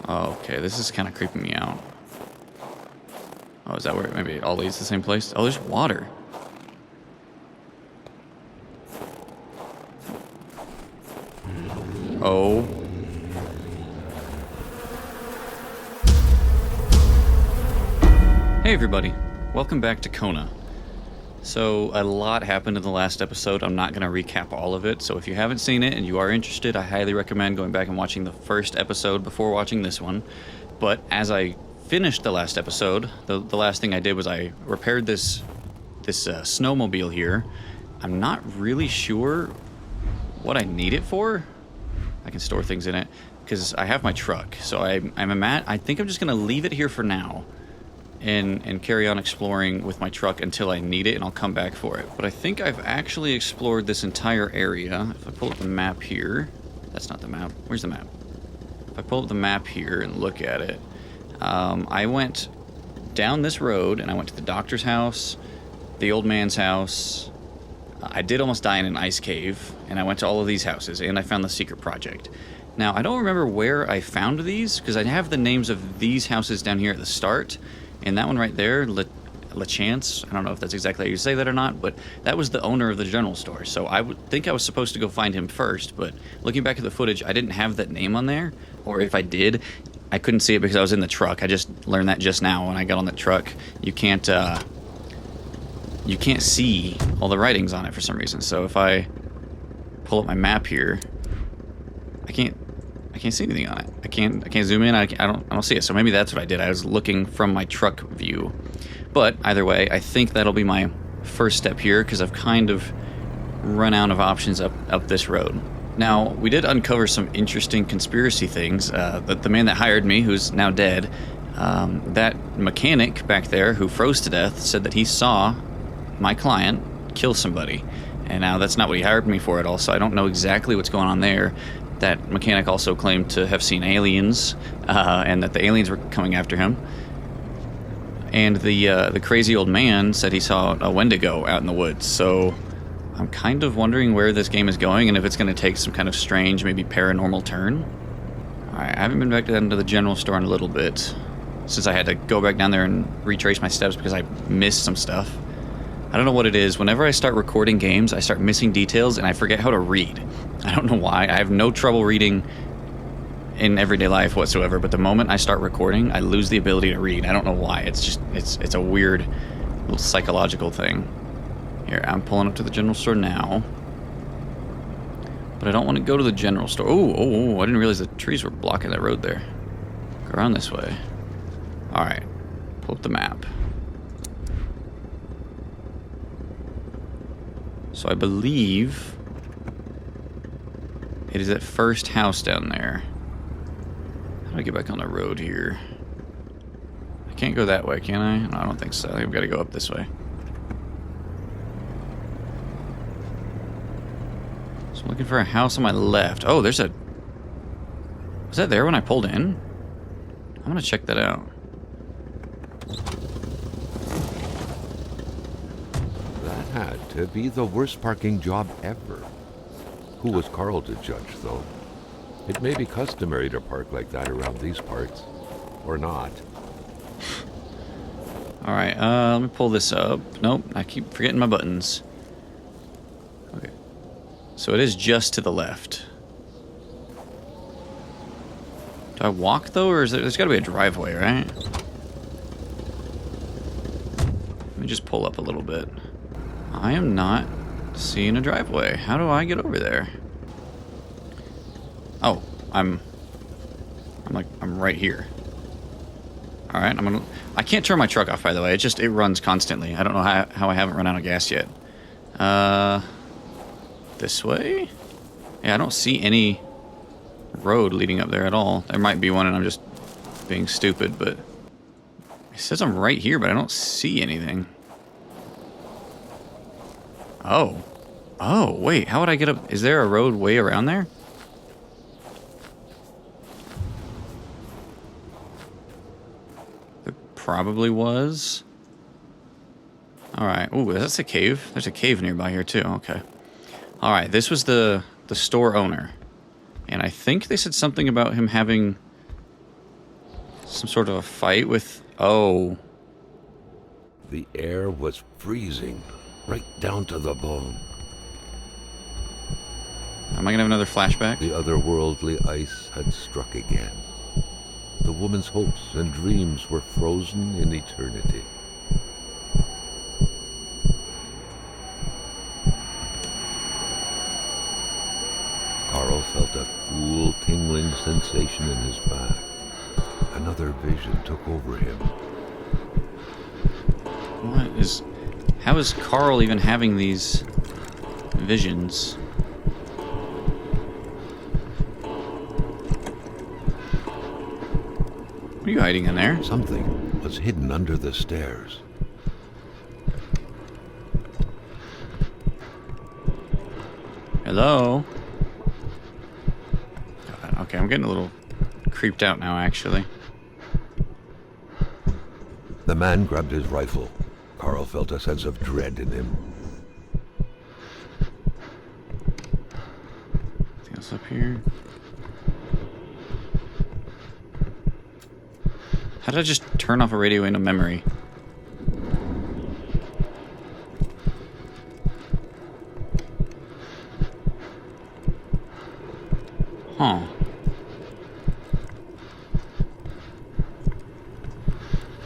Oh, okay, this is kind of creeping me out. Oh, is that where maybe it all leads to the same place? Oh, there's water. Oh. Hey everybody, welcome back to Kona. So, a lot happened in the last episode. I'm not going to recap all of it, so if you haven't seen it and you are interested, I highly recommend going back and watching the first episode before watching this one. But as I finished the last episode, the last thing I did was I repaired this snowmobile here. I'm not really sure what I need it for. I can store things in it because I have my truck. So I think I'm just going to leave it here for now and carry on exploring with my truck until I need it, and I'll come back for it. But I think I've actually explored this entire area. If I pull up the map here, that's not the map. Where's the map? If I pull up the map here and look at it, I went down this road and I went to the doctor's house, the old man's house. I did almost die in an ice cave, and I went to all of these houses, and I found the secret project. Now, I don't remember where I found these, because I have the names of these houses down here at the start, and that one right there, LeChance, I don't know if that's exactly how you say that or not, but that was the owner of the general store, so I would think I was supposed to go find him first, but looking back at the footage, I didn't have that name on there, or if I did, I couldn't see it because I was in the truck. I just learned that just now when I got on the truck. You can't see all the writings on it for some reason. So if I pull up my map here, I can't see anything on it. I can't zoom in. I don't see it. So maybe that's what I did. I was looking from my truck view. But either way, I think that'll be my first step here because I've kind of run out of options up this road. Now, we did uncover some interesting conspiracy things. The man that hired me, who's now dead, that mechanic back there who froze to death said that he saw my client kill somebody, and now that's not what he hired me for at all, so I don't know exactly what's going on there. That mechanic also claimed to have seen aliens, and that the aliens were coming after him, and the crazy old man said he saw a Wendigo out in the woods. So I'm kind of wondering where this game is going and if it's going to take some kind of strange, maybe paranormal turn. Alright, I haven't been back down to the general store in a little bit since I had to go back down there and retrace my steps because I missed some stuff. I don't know what it is. Whenever I start recording games, I start missing details and I forget how to read. I don't know why. I have no trouble reading in everyday life whatsoever, but the moment I start recording, I lose the ability to read. I don't know why. It's a weird little psychological thing. Here, I'm pulling up to the general store now. But I don't want to go to the general store. Oh, I didn't realize the trees were blocking that road there. Go around this way. Alright, pull up the map. So I believe it is that first house down there. How do I get back on the road here? I can't go that way, can I? No, I don't think so. I've got to go up this way. So I'm looking for a house on my left. Oh, there's a... Was that there when I pulled in? I'm going to check that out. That had to be the worst parking job ever. Who was Carl to judge, though? It may be customary to park like that around these parts. Or not. Alright, let me pull this up. Nope, I keep forgetting my buttons. Okay. So it is just to the left. Do I walk, though, or is there's got to be a driveway, right? Let me just pull up a little bit. I am not seeing a driveway. How do I get over there? Oh, I'm right here. All right, I can't turn my truck off, by the way. It runs constantly. I don't know how I haven't run out of gas yet. This way? Yeah, I don't see any road leading up there at all. There might be one and I'm just being stupid, but it says I'm right here, but I don't see anything. Oh, wait, how would I get up? Is there a road way around there? There probably was. Alright, ooh, that's a cave. There's a cave nearby here too, okay. Alright, this was the store owner. And I think they said something about him having Some sort of a fight with... Oh. The air was freezing, right down to the bone. Am I gonna have another flashback? The otherworldly ice had struck again. The woman's hopes and dreams were frozen in eternity. Carl felt a cool, tingling sensation in his back. Another vision took over him. How is Carl even having these visions? What are you hiding in there? Something was hidden under the stairs. Hello? God, okay, I'm getting a little creeped out now, actually. The man grabbed his rifle. Carl felt a sense of dread in him. Anything else up here? How did I just turn off a radio into memory? Huh.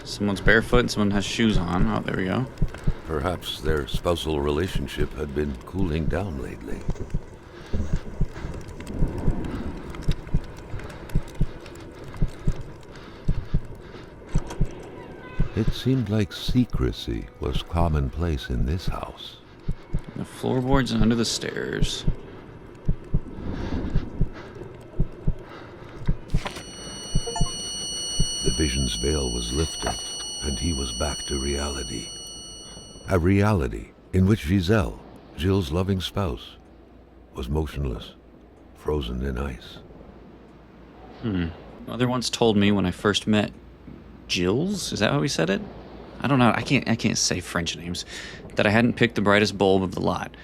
Someone's barefoot and someone has shoes on. Oh, there we go. Perhaps their spousal relationship had been cooling down lately. It seemed like secrecy was commonplace in this house. The floorboards and under the stairs. The vision's veil was lifted, and he was back to reality. A reality in which Giselle, Jill's loving spouse, was motionless, frozen in ice. Mother once told me when I first met Jills, is that how we said it? I don't know, I can't say French names, that I hadn't picked the brightest bulb of the lot.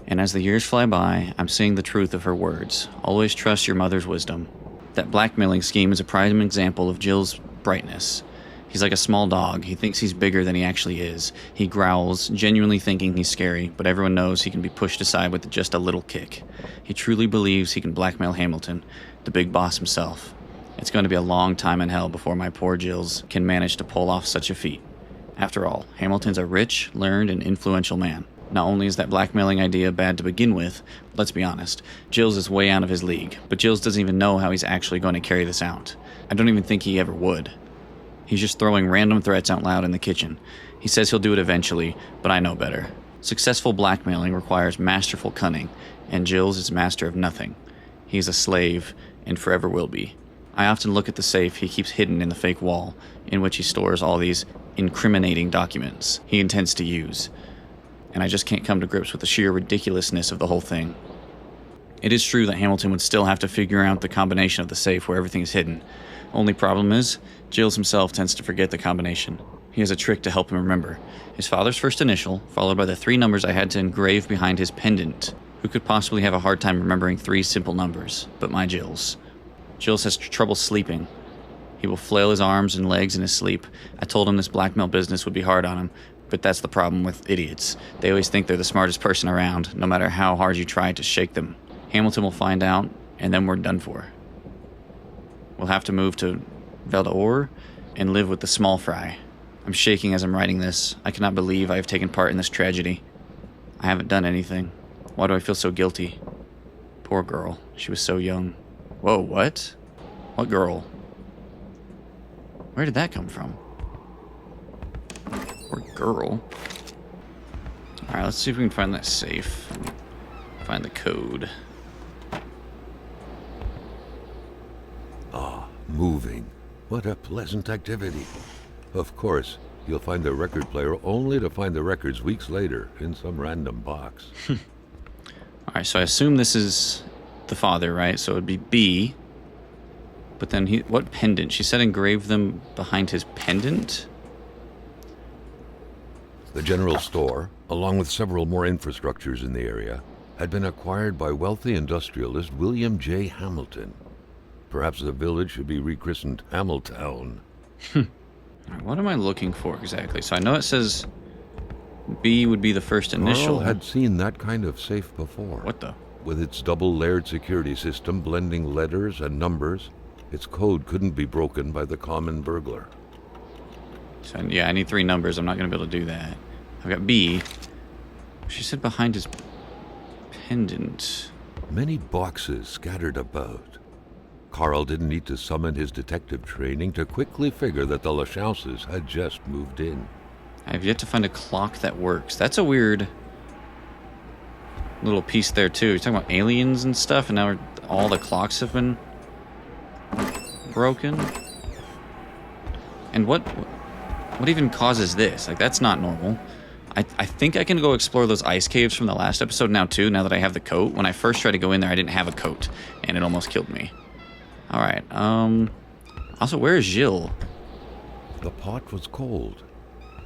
And as the years fly by, I'm seeing the truth of her words. Always trust your mother's wisdom. That blackmailing scheme is a prime example of Jill's brightness. He's like a small dog. He thinks he's bigger than he actually is. He growls, genuinely thinking he's scary, but everyone knows he can be pushed aside with just a little kick. He truly believes he can blackmail Hamilton, the big boss himself. It's going to be a long time in hell before my poor Jills can manage to pull off such a feat. After all, Hamilton's a rich, learned, and influential man. Not only is that blackmailing idea bad to begin with, let's be honest, Jills is way out of his league, but Jills doesn't even know how he's actually going to carry this out. I don't even think he ever would. He's just throwing random threats out loud in the kitchen. He says he'll do it eventually, but I know better. Successful blackmailing requires masterful cunning, and Jills is master of nothing. He's a slave, and forever will be. I often look at the safe he keeps hidden in the fake wall, in which he stores all these incriminating documents he intends to use. And I just can't come to grips with the sheer ridiculousness of the whole thing. It is true that Hamilton would still have to figure out the combination of the safe where everything is hidden. Only problem is, Jills himself tends to forget the combination. He has a trick to help him remember. His father's first initial, followed by the 3 numbers I had to engrave behind his pendant. Who could possibly have a hard time remembering 3 simple numbers, but my Jills? Jills has trouble sleeping. He will flail his arms and legs in his sleep. I told him this blackmail business would be hard on him, but that's the problem with idiots. They always think they're the smartest person around, no matter how hard you try to shake them. Hamilton will find out, and then we're done for. We'll have to move to Veldor and live with the small fry. I'm shaking as I'm writing this. I cannot believe I have taken part in this tragedy. I haven't done anything. Why do I feel so guilty? Poor girl. She was so young. Whoa, what? What girl? Where did that come from? Poor girl. Alright, let's see if we can find that safe. Find the code. Moving. What a pleasant activity. Of course, you'll find the record player only to find the records weeks later in some random box. Alright, so I assume this is the father, right? So it would be B. But then what pendant? She said engrave them behind his pendant? The general store, along with several more infrastructures in the area, had been acquired by wealthy industrialist William J. Hamilton. Perhaps the village should be rechristened Hamiltown. Alright, what am I looking for exactly? So I know it says B would be the first initial. Carl had seen that kind of safe before. What the? With its double-layered security system blending letters and numbers, its code couldn't be broken by the common burglar. So, yeah, I need 3 numbers. I'm not going to be able to do that. I've got B. She said behind his pendant. Many boxes scattered about. Carl didn't need to summon his detective training to quickly figure that the Lachauses had just moved in. I have yet to find a clock that works. That's a weird little piece there, too. You're talking about aliens and stuff, and now all the clocks have been broken? And what even causes this? Like, that's not normal. I think I can go explore those ice caves from the last episode now, too, now that I have the coat. When I first tried to go in there, I didn't have a coat, and it almost killed me. Alright, also, where is Jill? The pot was cold,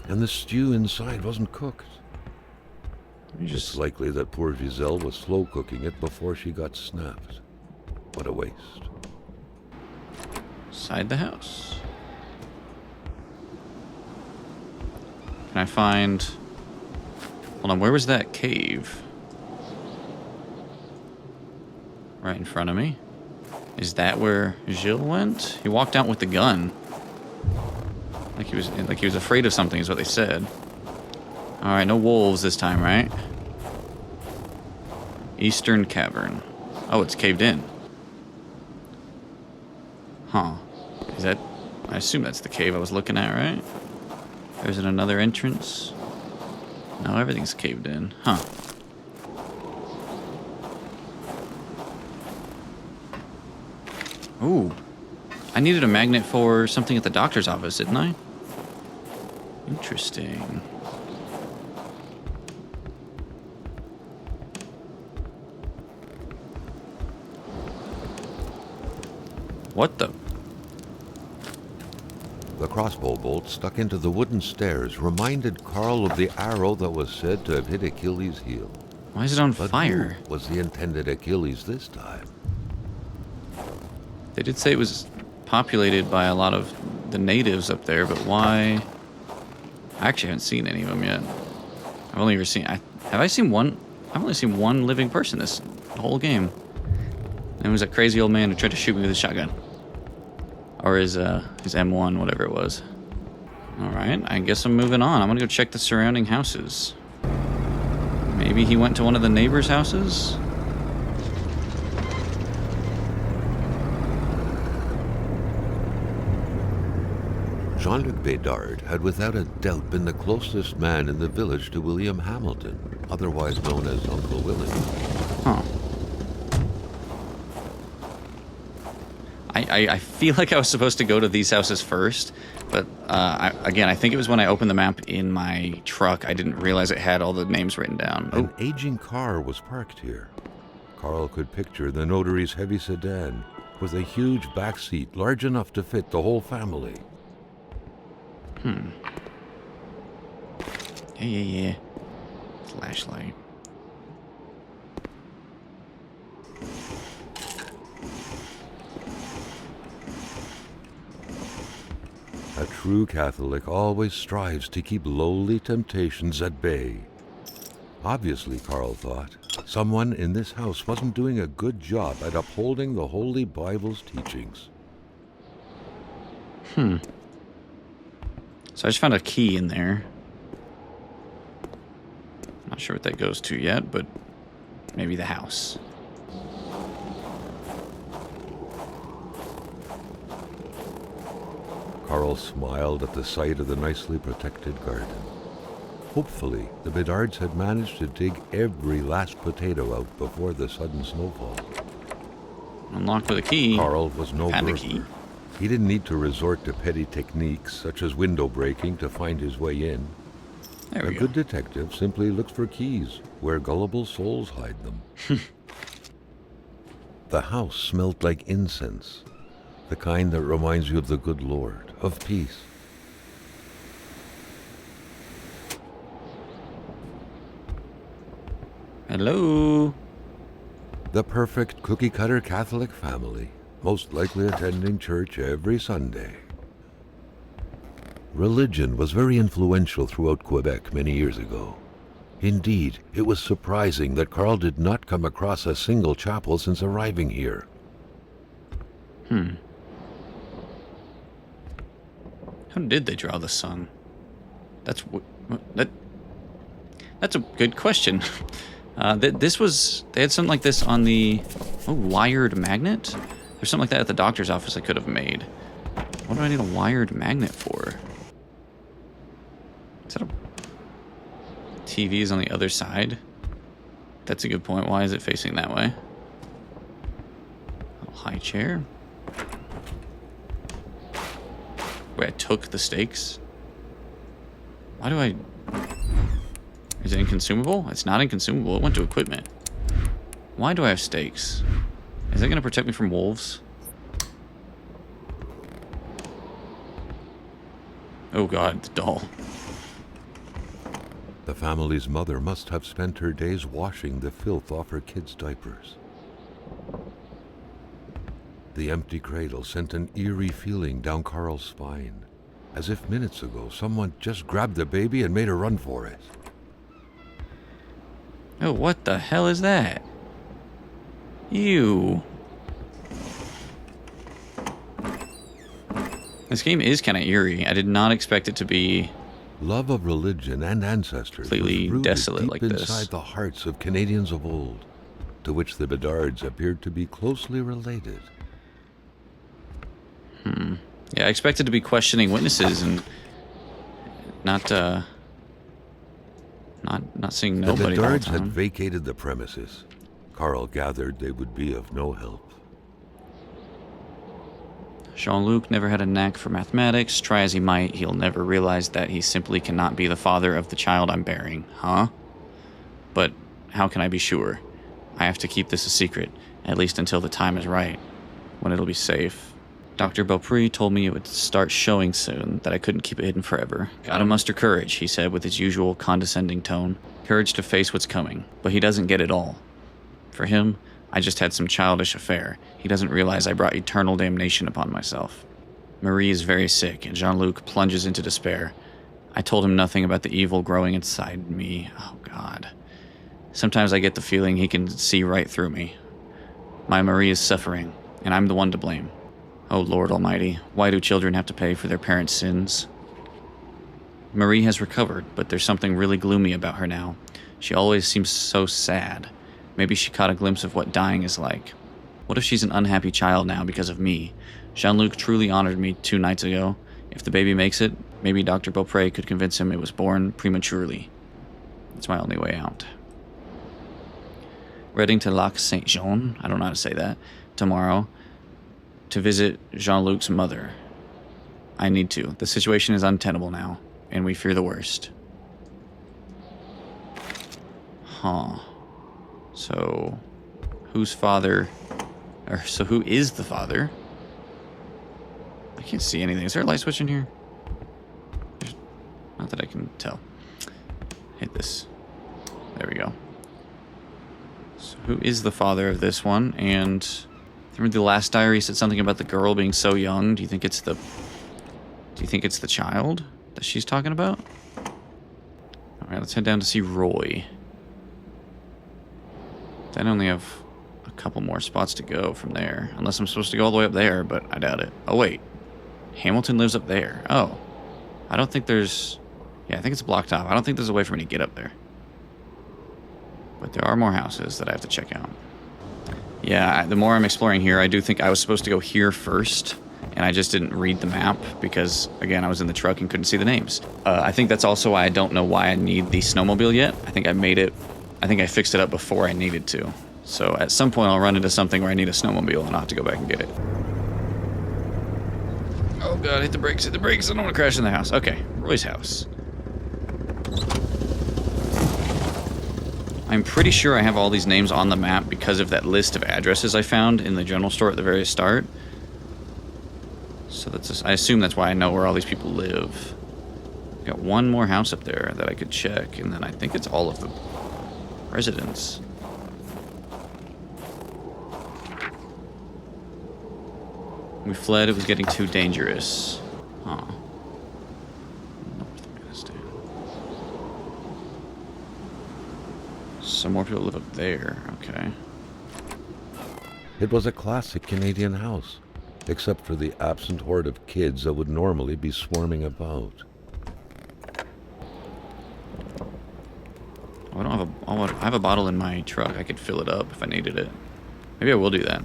and the stew inside wasn't cooked. It's likely that poor Giselle was slow cooking it before she got snapped. What a waste. Inside the house. Can I find... Hold on, where was that cave? Right in front of me. Is that where Gilles went? He walked out with the gun. Like he was afraid of something is what they said. Alright, no wolves this time, right? Eastern Cavern. Oh, it's caved in. Huh. Is that... I assume that's the cave I was looking at, right? There's another entrance. No, everything's caved in. Huh. Ooh. I needed a magnet for something at the doctor's office, didn't I? Interesting. What the? The crossbow bolt stuck into the wooden stairs reminded Carl of the arrow that was said to have hit Achilles' heel. Why is it on But fire? who was the intended Achilles this time? They did say it was populated by a lot of the natives up there, but why? I actually haven't seen any of them yet. I've only ever seen... have I seen one? I've only seen one living person this whole game. And it was that crazy old man who tried to shoot me with a shotgun. Or his M1, whatever it was. Alright, I guess I'm moving on. I'm gonna go check the surrounding houses. Maybe he went to one of the neighbors' houses? Jean-Luc Bédard had without a doubt been the closest man in the village to William Hamilton, otherwise known as Uncle Willie. Huh. I feel like I was supposed to go to these houses first, but again, I think it was when I opened the map in my truck, I didn't realize it had all the names written down. An aging car was parked here. Carl could picture the notary's heavy sedan with a huge back seat large enough to fit the whole family. Yeah. Flashlight. A true Catholic always strives to keep lowly temptations at bay. Obviously, Carl thought, someone in this house wasn't doing a good job at upholding the Holy Bible's teachings. So I just found a key in there. Not sure what that goes to yet, but maybe the house. Carl smiled at the sight of the nicely protected garden. Hopefully, the Bédards had managed to dig every last potato out before the sudden snowfall. Unlocked with a key. Carl was no And a burglar. key. He didn't need to resort to petty techniques such as window breaking to find his way in. There A we go. good detective simply looks for keys where gullible souls hide them. The house smelled like incense, the kind that reminds you of the good Lord, of peace. Hello. The perfect cookie-cutter Catholic family, most likely attending church every Sunday. Religion was very influential throughout Quebec many years ago. Indeed, it was surprising that Carl did not come across a single chapel since arriving here. How did they draw the sun? That's a good question. They had something like this on the wired magnet. There's something like that at the doctor's office I could have made. What do I need a wired magnet for? Is that a TV is on the other side? That's a good point. Why is it facing that way? A high chair. Wait, I took the stakes? Why do I... Is it inconsumable? It's not inconsumable. It went to equipment. Why do I have stakes? Is that going to protect me from wolves? Oh god, the doll. The family's mother must have spent her days washing the filth off her kids' diapers. The empty cradle sent an eerie feeling down Carl's spine, as if minutes ago someone just grabbed the baby and made a run for it. Oh, what the hell is that? Ew. This game is kind of eerie. I did not expect it to be Love of religion and ancestors completely was rooted desolate deep like this. inside the hearts of Canadians of old, to which the Bedards appeared to be closely related. Yeah, I expected to be questioning witnesses and not seeing nobody. The the whole Bedards had time. vacated the premises. Carl gathered they would be of no help. Jean-Luc never had a knack for mathematics. Try as he might, he'll never realize that he simply cannot be the father of the child I'm bearing. Huh? But how can I be sure? I have to keep this a secret, at least until the time is right, when it'll be safe. Dr. Beaupre told me it would start showing soon, that I couldn't keep it hidden forever. Gotta muster courage, he said with his usual condescending tone. Courage to face what's coming, but he doesn't get it all. For him, I just had some childish affair. He doesn't realize I brought eternal damnation upon myself. Marie is very sick, and Jean-Luc plunges into despair. I told him nothing about the evil growing inside me. Oh, God. Sometimes I get the feeling he can see right through me. My Marie is suffering, and I'm the one to blame. Oh, Lord Almighty, why do children have to pay for their parents' sins? Marie has recovered, but there's something really gloomy about her now. She always seems so sad. Maybe she caught a glimpse of what dying is like. What if she's an unhappy child now because of me? Jean-Luc truly honored me 2 nights ago. If the baby makes it, maybe Dr. Beaupre could convince him it was born prematurely. It's my only way out. Heading to Lac Saint-Jean, I don't know how to say that, tomorrow, to visit Jean-Luc's mother. I need to. The situation is untenable now, and we fear the worst. Huh. So, whose father... so who is the father? I can't see anything. Is there a light switch in here? Not that I can tell. Hit this. There we go. So who is the father of this one? And remember the last diary said something about the girl being so young. Do you think it's the child that she's talking about? All right, let's head down to see Roy. Then I only have a couple more spots to go from there, unless I'm supposed to go all the way up there, but I doubt it. Oh wait, Hamilton lives up there. Oh, I don't think there's. Yeah, I think it's blocked off. I don't think there's a way for me to get up there. But there are more houses that I have to check out. Yeah, the more I'm exploring here, I do think I was supposed to go here first, and I just didn't read the map because, again, I was in the truck and couldn't see the names. I think that's also why I don't know why I need the snowmobile yet. I think I fixed it up before I needed to. So at some point I'll run into something where I need a snowmobile and I'll have to go back and get it. Oh god, hit the brakes, I don't want to crash in the house. Okay, Roy's house. I'm pretty sure I have all these names on the map because of that list of addresses I found in the general store at the very start. So I assume that's why I know where all these people live. Got one more house up there that I could check, and then I think it's all of the residents. We fled. It was getting too dangerous. Huh. Some more people live up there. Okay. It was a classic Canadian house, except for the absent horde of kids that would normally be swarming about. I have a bottle in my truck. I could fill it up if I needed it. Maybe I will do that.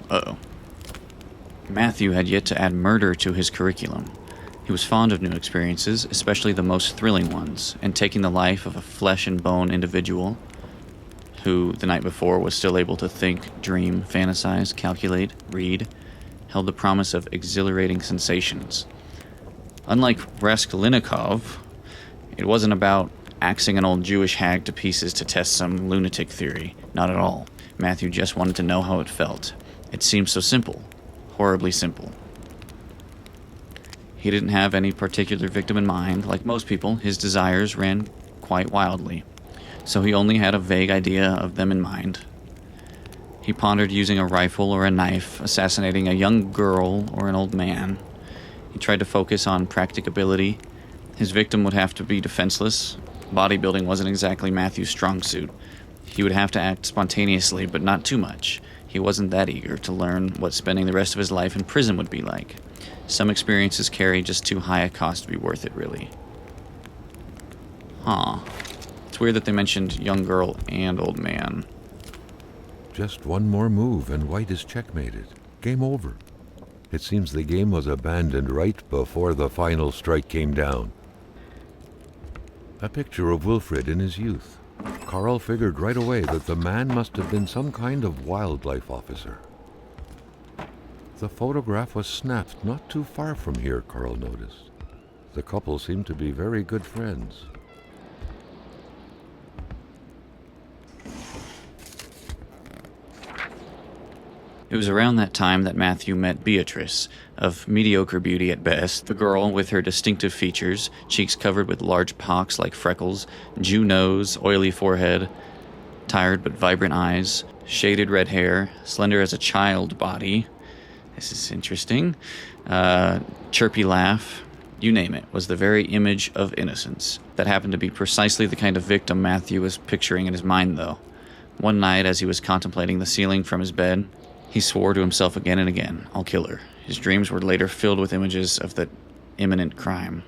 Uh-oh. Matthew had yet to add murder to his curriculum. He was fond of new experiences, especially the most thrilling ones, and taking the life of a flesh-and-bone individual who, the night before, was still able to think, dream, fantasize, calculate, read, held the promise of exhilarating sensations. Unlike Raskolnikov, it wasn't about axing an old Jewish hag to pieces to test some lunatic theory. Not at all. Matthew just wanted to know how it felt. It seemed so simple. Horribly simple. He didn't have any particular victim in mind. Like most people, his desires ran quite wildly, so he only had a vague idea of them in mind. He pondered using a rifle or a knife, assassinating a young girl or an old man. He tried to focus on practicability. His victim would have to be defenseless. Bodybuilding wasn't exactly Matthew's strong suit. He would have to act spontaneously, but not too much. He wasn't that eager to learn what spending the rest of his life in prison would be like. Some experiences carry just too high a cost to be worth it, really. Huh. It's weird that they mentioned young girl and old man. Just one more move and White is checkmated. Game over. It seems the game was abandoned right before the final strike came down. A picture of Wilfred in his youth. Carl figured right away that the man must have been some kind of wildlife officer. The photograph was snapped not too far from here, Carl noticed. The couple seemed to be very good friends. It was around that time that Matthew met Beatrice, of mediocre beauty at best, the girl with her distinctive features, cheeks covered with large pocks like freckles, Jew nose, oily forehead, tired but vibrant eyes, shaded red hair, slender as a child body. This is interesting. Chirpy laugh, you name it, was the very image of innocence. That happened to be precisely the kind of victim Matthew was picturing in his mind, though. One night, as he was contemplating the ceiling from his bed, he swore to himself again and again, I'll kill her. His dreams were later filled with images of the imminent crime.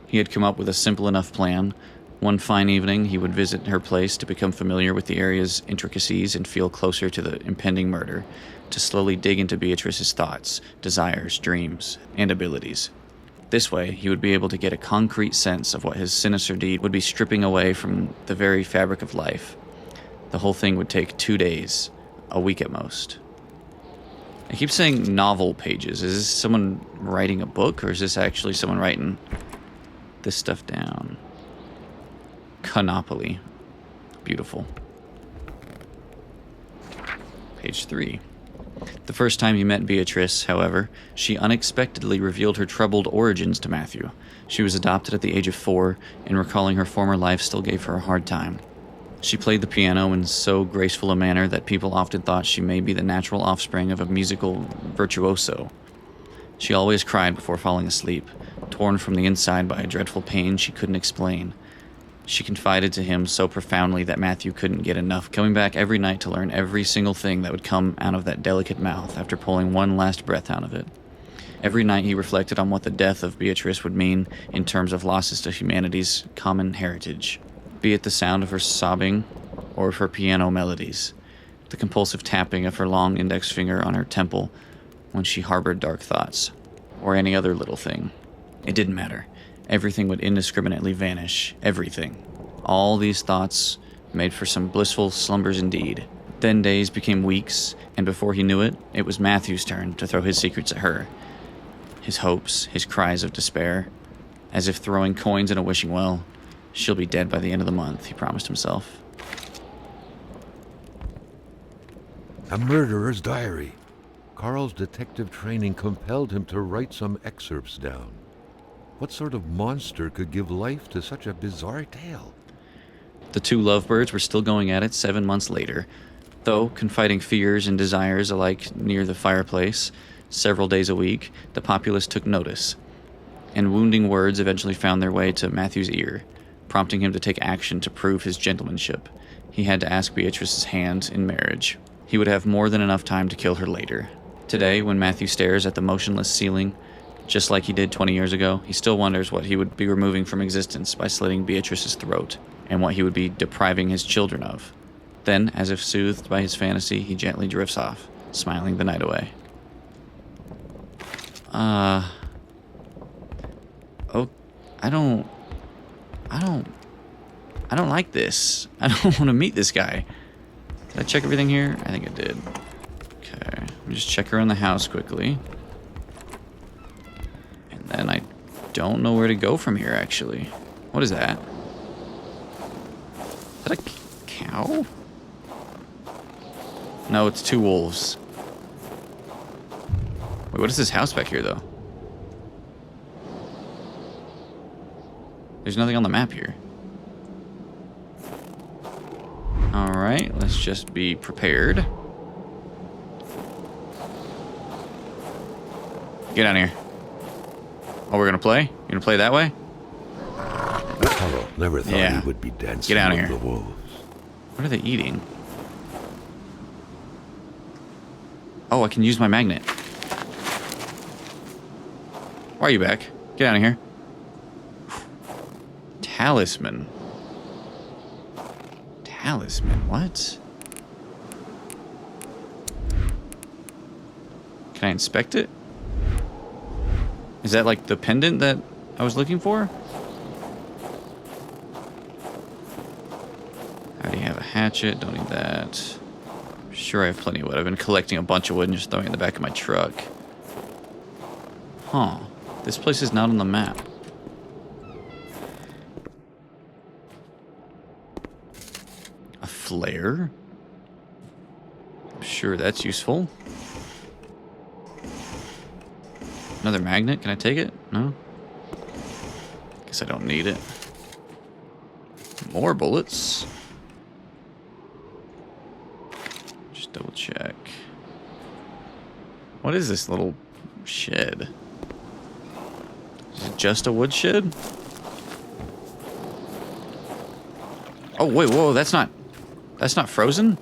He had come up with a simple enough plan. One fine evening, he would visit her place to become familiar with the area's intricacies and feel closer to the impending murder, to slowly dig into Beatrice's thoughts, desires, dreams, and abilities. This way, he would be able to get a concrete sense of what his sinister deed would be stripping away from the very fabric of life. The whole thing would take 2 days, a week at most. I keep saying novel pages. Is this someone writing a book, or is this actually someone writing this stuff down? Canopoly. Beautiful. Page 3. The first time he met Beatrice, however, she unexpectedly revealed her troubled origins to Matthew. She was adopted at the age of 4, and recalling her former life still gave her a hard time. She played the piano in so graceful a manner that people often thought she may be the natural offspring of a musical virtuoso. She always cried before falling asleep, torn from the inside by a dreadful pain she couldn't explain. She confided to him so profoundly that Matthew couldn't get enough, coming back every night to learn every single thing that would come out of that delicate mouth after pulling one last breath out of it. Every night he reflected on what the death of Beatrice would mean in terms of losses to humanity's common heritage. Be it the sound of her sobbing or of her piano melodies, the compulsive tapping of her long index finger on her temple when she harbored dark thoughts, or any other little thing. It didn't matter. Everything would indiscriminately vanish. Everything. All these thoughts made for some blissful slumbers indeed. Then days became weeks, and before he knew it, it was Matthew's turn to throw his secrets at her. His hopes, his cries of despair, as if throwing coins in a wishing well. She'll be dead by the end of the month, he promised himself. A murderer's diary. Carl's detective training compelled him to write some excerpts down. What sort of monster could give life to such a bizarre tale? The two lovebirds were still going at it 7 months later. Though confiding fears and desires alike near the fireplace several days a week, the populace took notice, and wounding words eventually found their way to Matthew's ear, prompting him to take action to prove his gentlemanship. He had to ask Beatrice's hand in marriage. He would have more than enough time to kill her later. Today, when Matthew stares at the motionless ceiling, just like he did 20 years ago, he still wonders what he would be removing from existence by slitting Beatrice's throat, and what he would be depriving his children of. Then, as if soothed by his fantasy, he gently drifts off, smiling the night away. Oh, I don't like this. I don't want to meet this guy. Did I check everything here? I think I did. Okay, let me just check around the house quickly. And then I don't know where to go from here, actually. What is that? Is that a cow? No, it's two wolves. Wait, what is this house back here, though? There's nothing on the map here. Alright, let's just be prepared. Get down here. Oh, we're gonna play? You gonna play that way? Carl never thought he would be dancing Get out of with here. the wolves. What are they eating? Oh, I can use my magnet. Why are you back? Get out of here. Talisman. Talisman, what? Can I inspect it? Is that like the pendant that I was looking for? I already have a hatchet, don't need that. I'm sure I have plenty of wood. I've been collecting a bunch of wood and just throwing it in the back of my truck. Huh. This place is not on the map. A flare? I'm sure that's useful. Another magnet? Can I take it? No? Guess I don't need it. More bullets. Just double check. What is this little shed? Is it just a wood shed? Oh, wait, whoa, that's not frozen?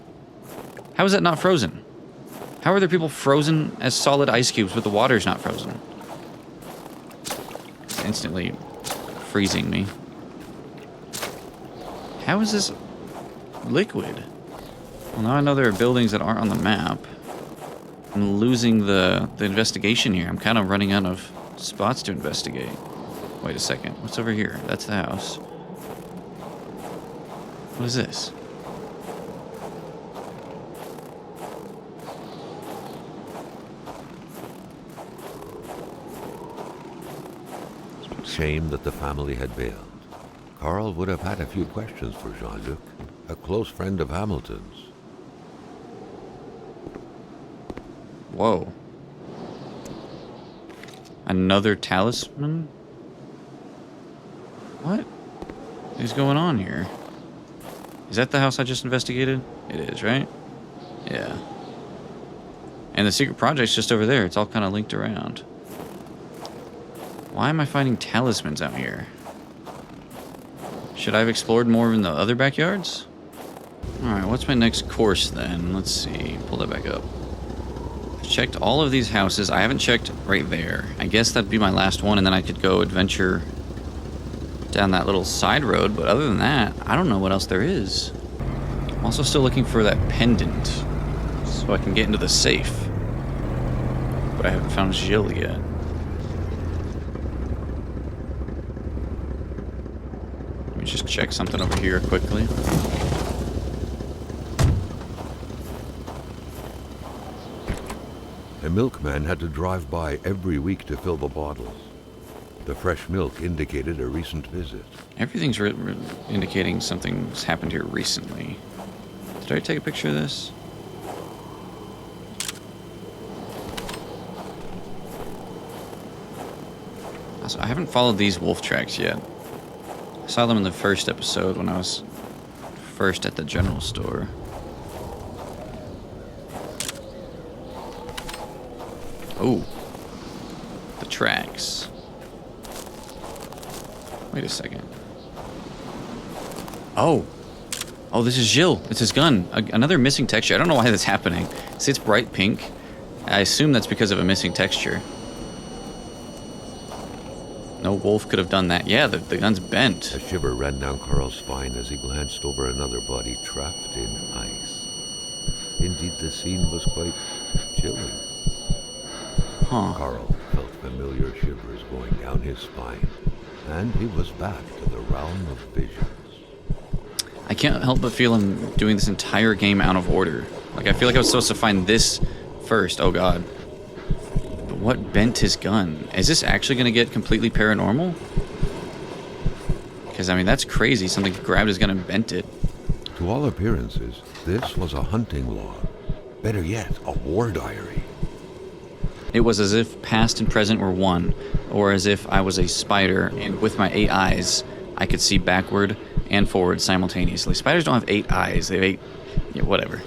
How is that not frozen? How are there people frozen as solid ice cubes, but the water's not frozen? It's instantly freezing me. How is this liquid? Well, now I know there are buildings that aren't on the map. I'm losing the investigation here. I'm kind of running out of spots to investigate. Wait a second. What's over here? That's the house. What is this? Shame that the family had bailed. Carl would have had a few questions for Jean-Luc, a close friend of Hamilton's. Whoa. Another talisman? What is going on here? Is that the house I just investigated? It is, right? Yeah. And the secret project's just over there. It's all kind of linked around. Why am I finding talismans out here? Should I have explored more in the other backyards? Alright, what's my next course then? Let's see. Pull that back up. I've checked all of these houses. I haven't checked right there. I guess that'd be my last one, and then I could go adventure down that little side road. But other than that, I don't know what else there is. I'm also still looking for that pendant so I can get into the safe. But I haven't found Gilles yet. Let me just check something over here quickly. A milkman had to drive by every week to fill the bottles. The fresh milk indicated a recent visit. Everything's indicating something's happened here recently. Did I take a picture of this? Also, I haven't followed these wolf tracks yet. I saw them in the first episode when I was first at the general store. Oh. The tracks. Wait a second. Oh. Oh, this is Jill. It's his gun. Another missing texture. I don't know why that's happening. See, it's bright pink. I assume that's because of a missing texture. No wolf could have done that. Yeah, the gun's bent. A shiver ran down Carl's spine as he glanced over another body trapped in ice. Indeed, the scene was quite chilling. Huh. Carl felt familiar shivers going down his spine, and he was back to the realm of visions. I can't help but feel I'm doing this entire game out of order. Like, I feel like I was supposed to find this first. Oh, God. But what bent his gun? Is this actually going to get completely paranormal? Because, I mean, that's crazy. Something grabbed his gun and bent it. To all appearances, this was a hunting log. Better yet, a war diary. It was as if past and present were one, or as if I was a spider, and with my 8 eyes, I could see backward and forward simultaneously. Spiders don't have 8 eyes. They have 8... Yeah, whatever.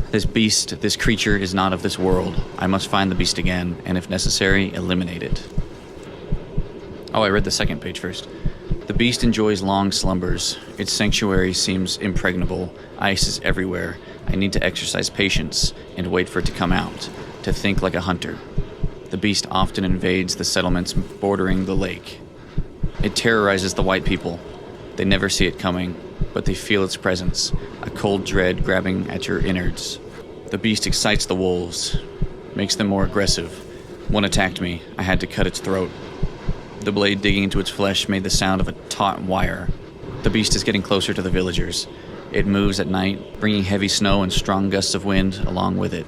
This beast, this creature is not of this world. I must find the beast again, and if necessary, eliminate it. Oh, I read the second page first. The beast enjoys long slumbers. Its sanctuary seems impregnable. Ice is everywhere. I need to exercise patience and wait for it to come out, to think like a hunter. The beast often invades the settlements bordering the lake. It terrorizes the white people. They never see it coming, but they feel its presence, a cold dread grabbing at your innards. The beast excites the wolves, makes them more aggressive. One attacked me. I had to cut its throat. The blade digging into its flesh made the sound of a taut wire. The beast is getting closer to the villagers. It moves at night, bringing heavy snow and strong gusts of wind along with it.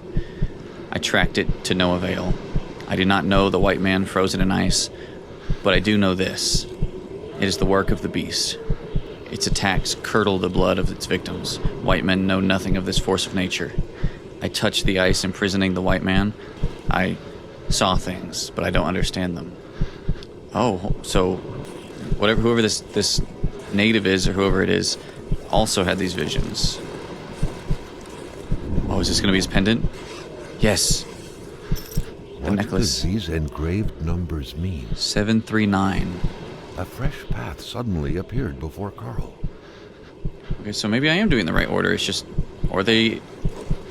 I tracked it to no avail. I do not know the white man frozen in ice, but I do know this. It is the work of the beast. Its attacks curdle the blood of its victims. White men know nothing of this force of nature. I touched the ice imprisoning the white man. I saw things, but I don't understand them. Oh, so whoever this native is, or whoever it is, also had these visions. Oh, is this going to be his pendant? Yes. The necklace. What do these engraved numbers mean? 739. A fresh path suddenly appeared before Carl. Okay, so maybe I am doing the right order. It's just, or they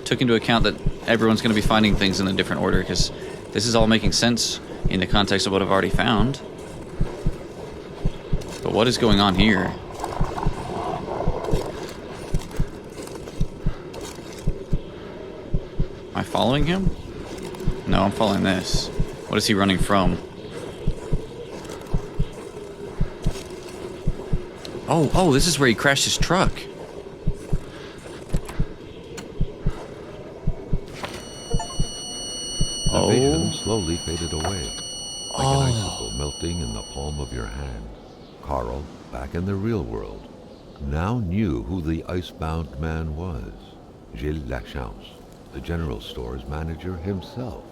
took into account that everyone's going to be finding things in a different order, because this is all making sense in the context of what I've already found. But what is going on here? Am I following him? No, I'm following this. What is he running from? Oh, this is where he crashed his truck. The vision slowly faded away, like an icicle melting in the palm of your hand. Carl, back in the real world, now knew who the icebound man was. Gilles Lachance, the general store's manager himself.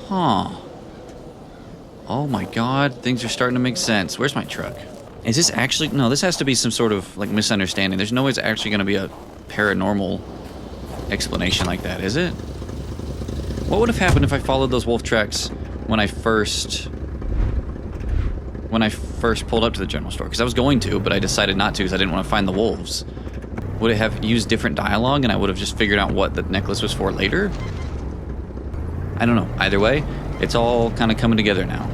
Huh. Oh my god, things are starting to make sense. Where's my truck? Is this actually... No, this has to be some sort of, like, misunderstanding. There's no way it's actually going to be a paranormal explanation like that, is it? What would have happened if I followed those wolf tracks when I first pulled up to the general store? Because I was going to, but I decided not to because I didn't want to find the wolves. Would it have used different dialogue and I would have just figured out what the necklace was for later? I don't know. Either way, it's all kind of coming together now.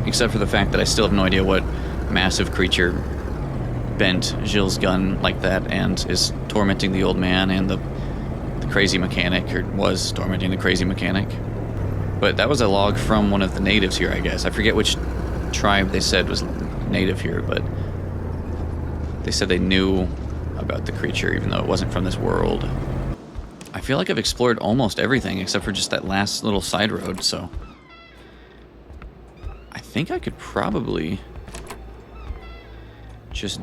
Except for the fact that I still have no idea what massive creature bent Gilles' gun like that and is tormenting the old man and the crazy mechanic, or was tormenting the crazy mechanic. But that was a log from one of the natives here, I guess. I forget which tribe they said was native here, but they said they knew about the creature even though it wasn't from this world. I feel like I've explored almost everything except for just that last little side road, so I think I could probably just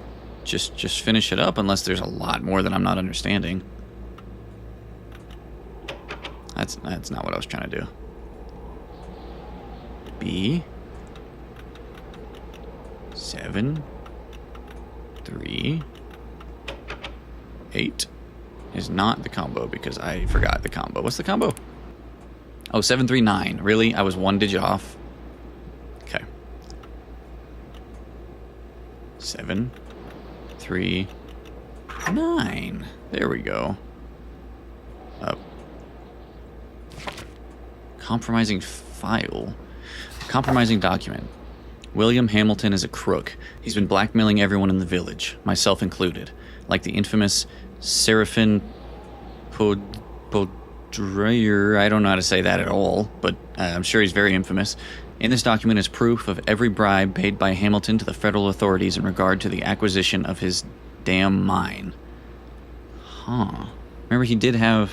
finish it up unless there's a lot more that I'm not understanding. That's not what I was trying to do. B 7 3 8 is not the combo because I forgot the combo. What's the combo? Oh, 739. Really? I was one digit off. Okay. 7, 3, 9. There we go. Compromising file. Compromising document. William Hamilton is a crook. He's been blackmailing everyone in the village, myself included. Like the infamous Seraphin Podreyer. I don't know how to say that at all, but I'm sure he's very infamous. In this document is proof of every bribe paid by Hamilton to the federal authorities in regard to the acquisition of his damn mine. Huh. Remember, he did have...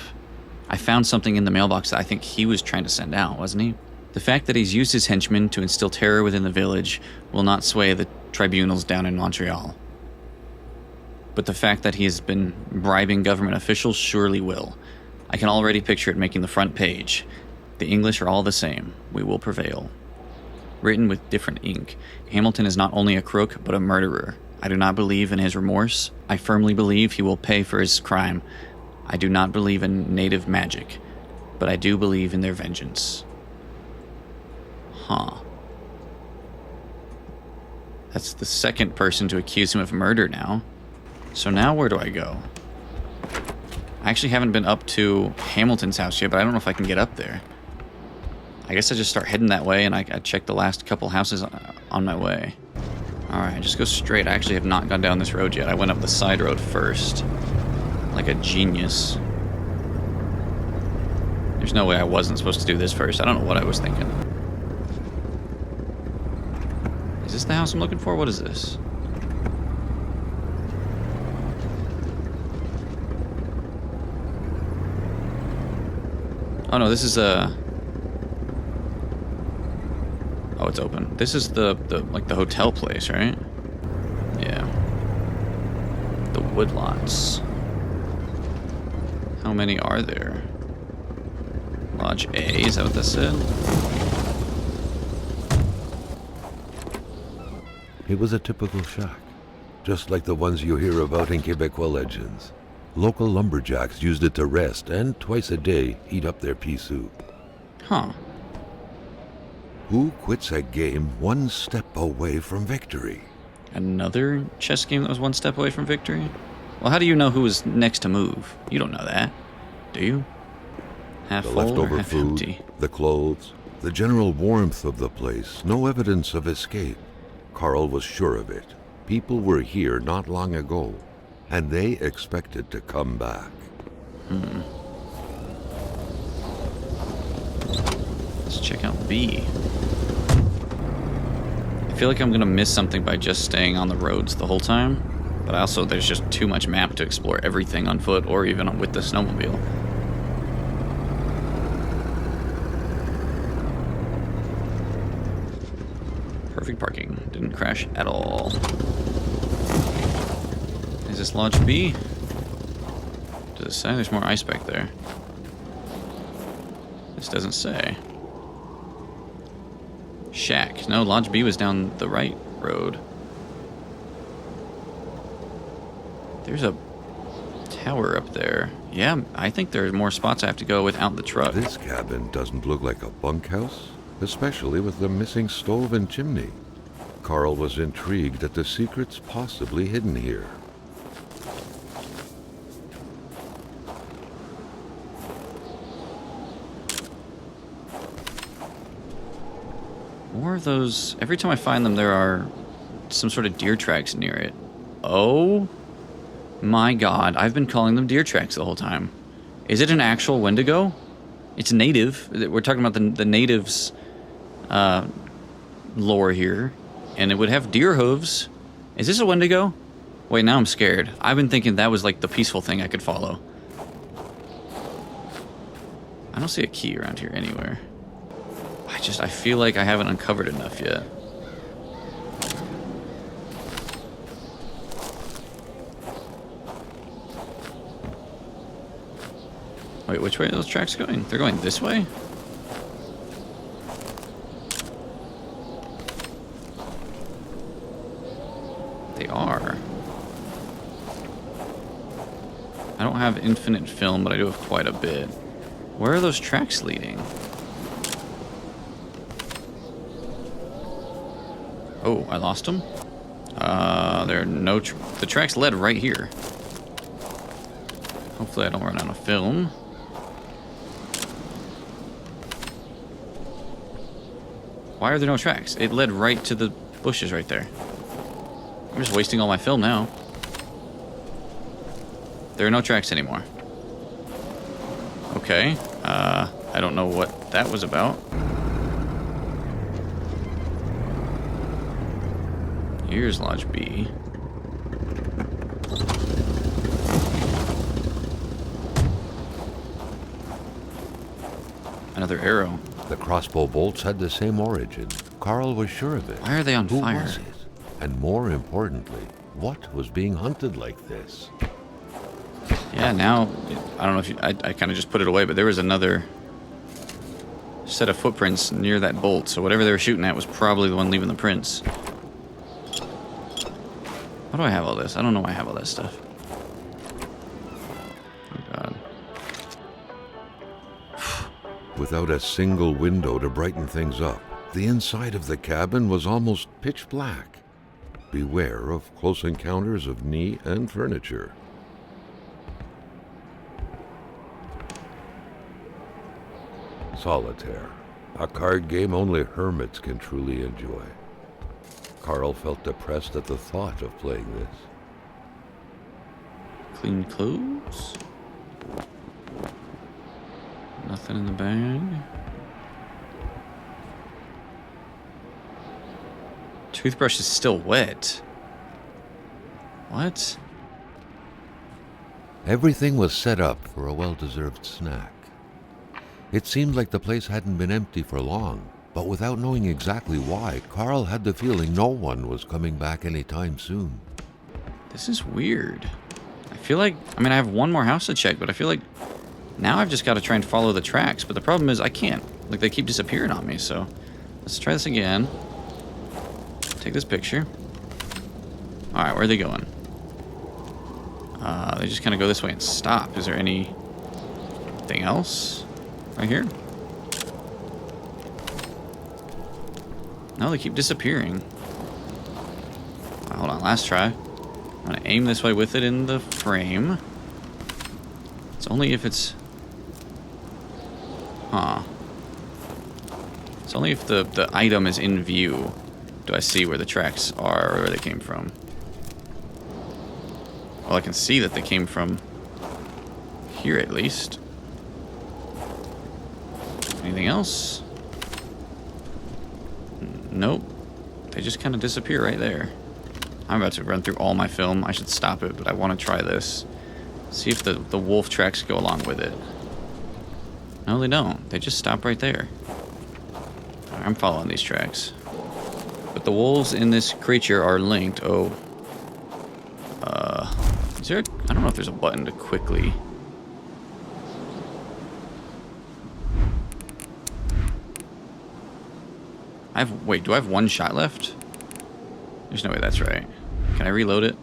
I found something in the mailbox that I think he was trying to send out, wasn't he? The fact that he's used his henchmen to instill terror within the village will not sway the tribunals down in Montreal. But the fact that he has been bribing government officials surely will. I can already picture it making the front page. The English are all the same. We will prevail. Written with different ink. Hamilton is not only a crook, but a murderer. I do not believe in his remorse. I firmly believe he will pay for his crime. I do not believe in native magic, but I do believe in their vengeance. Huh. That's the second person to accuse him of murder now. So now where do I go? I actually haven't been up to Hamilton's house yet, but I don't know if I can get up there. I guess I just start heading that way, and I check the last couple houses on my way. Alright, just go straight. I actually have not gone down this road yet. I went up the side road first. Like a genius. There's no way I wasn't supposed to do this first. I don't know what I was thinking. Is this the house I'm looking for? What is this? Oh no, this is a... Oh, it's open. This is the hotel place, right? Yeah. The woodlots. How many are there? Lodge A, is that what this said? It was a typical shack, just like the ones you hear about in Quebecois legends. Local lumberjacks used it to rest and twice a day eat up their pea soup. Huh. Who quits a game one step away from victory? Another chess game that was one step away from victory? Well, how do you know who was next to move? You don't know that, do you? Half The full leftover or half food, empty? the clothes, the general warmth of the place, no evidence of escape. Carl was sure of it. People were here not long ago, and they expected to come back. Let's check out B. I feel like I'm gonna miss something by just staying on the roads the whole time, but also there's just too much map to explore everything on foot or even with the snowmobile. Perfect parking. Didn't crash at all. Is this Lodge B? Does it say? There's more ice back there. This doesn't say. Shack. No, Lodge B was down the right road. There's a tower up there. Yeah, I think there's more spots I have to go without the truck. This cabin doesn't look like a bunkhouse, especially with the missing stove and chimney. Carl was intrigued at the secrets possibly hidden here. More of those. Every time I find them, there are some sort of deer tracks near it. Oh my god, I've been calling them deer tracks the whole time. Is it an actual Wendigo? It's native. We're talking about the natives' lore here. And it would have deer hooves. Is this a Wendigo? Wait, now I'm scared. I've been thinking that was like the peaceful thing I could follow. I don't see a key around here anywhere. I feel like I haven't uncovered enough yet. Wait, which way are those tracks going? They're going this way? They are. I don't have infinite film, but I do have quite a bit. Where are those tracks leading? Oh, I lost them. There are no... the tracks led right here. Hopefully I don't run out of film. Why are there no tracks? It led right to the bushes right there. I'm just wasting all my film now. There are no tracks anymore. Okay. I don't know what that was about. Here's Lodge B. Another arrow. The crossbow bolts had the same origin. Carl was sure of it. Why are they on Who fire? was it? And more importantly, what was being hunted like this? Yeah, now, I don't know if you... I kind of just put it away, but there was another set of footprints near that bolt, so whatever they were shooting at was probably the one leaving the prints. Why do I have all this? I don't know why I have all that stuff. Oh, God. Without a single window to brighten things up, the inside of the cabin was almost pitch black. Beware of close encounters of knee and furniture. Solitaire, a card game only hermits can truly enjoy. Carl felt depressed at the thought of playing this. Clean clothes. Nothing in the bag. Toothbrush is still wet. What? Everything was set up for a well-deserved snack. It seemed like the place hadn't been empty for long, but without knowing exactly why, Carl had the feeling no one was coming back anytime soon. This is weird. I feel like, I mean, I have one more house to check, but I feel like now I've just got to try and follow the tracks, but the problem is I can't. Like, they keep disappearing on me, so let's try this again. Take this picture. Alright, where are they going? They just kind of go this way and stop. Is there anything else? Right here? No, they keep disappearing. Hold on, last try. I'm gonna aim this way with it in the frame. It's only if it's... Huh. It's only if the item is in view do I see where the tracks are or where they came from. Well, I can see that they came from here at least. Anything else? Nope. They just kind of disappear right there. I'm about to run through all my film. I should stop it, but I want to try this. See if the wolf tracks go along with it. No, they don't. They just stop right there. I'm following these tracks. But the wolves in this creature are linked. Oh. Is there... I don't know if there's a button to quickly... Wait, do I have one shot left? There's no way that's right. Can I reload it?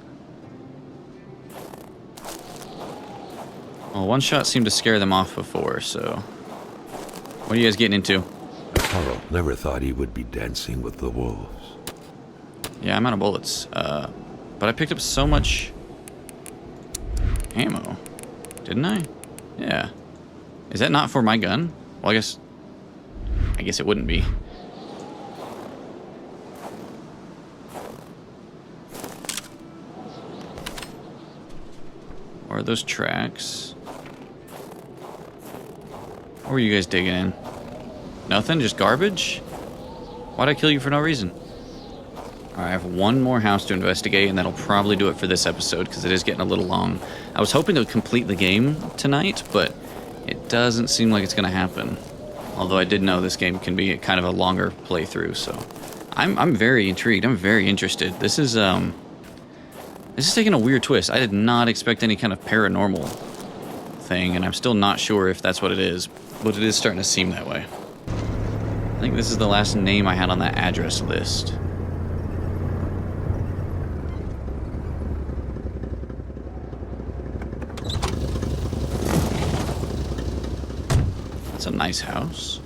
Well, one shot seemed to scare them off before, so... What are you guys getting into? Carl never thought he would be dancing with the wolves. Yeah, I'm out of bullets. But I picked up so much... ammo. Didn't I? Yeah. Is that not for my gun? Well, I guess it wouldn't be. Or are those tracks? What were you guys digging in? Nothing? Just garbage? Why'd I kill you for no reason? Alright, I have one more house to investigate, and that'll probably do it for this episode, because it is getting a little long. I was hoping to complete the game tonight, but it doesn't seem like it's going to happen. Although I did know this game can be kind of a longer playthrough, so... I'm very intrigued. I'm very interested. This is taking a weird twist. I did not expect any kind of paranormal thing, and I'm still not sure if that's what it is, but it is starting to seem that way. I think this is the last name I had on that address list. That's a nice house.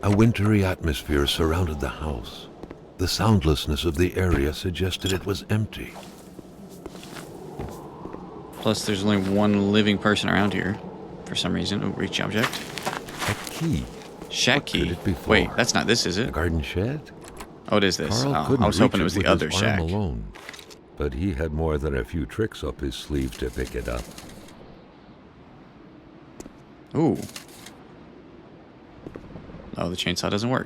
A wintry atmosphere surrounded the house. The soundlessness of the area suggested it was empty. Plus, there's only one living person around here for some reason. Oh, reach object. A key. Shack What key. could it be for? Wait, that's not this, is A it? garden shed? Oh, it is this. Carl Oh, couldn't I was hoping reach it was the with other his shack. arm alone, but he had more than a few tricks up his sleeve to pick it up. Ooh. Oh, the chainsaw doesn't work.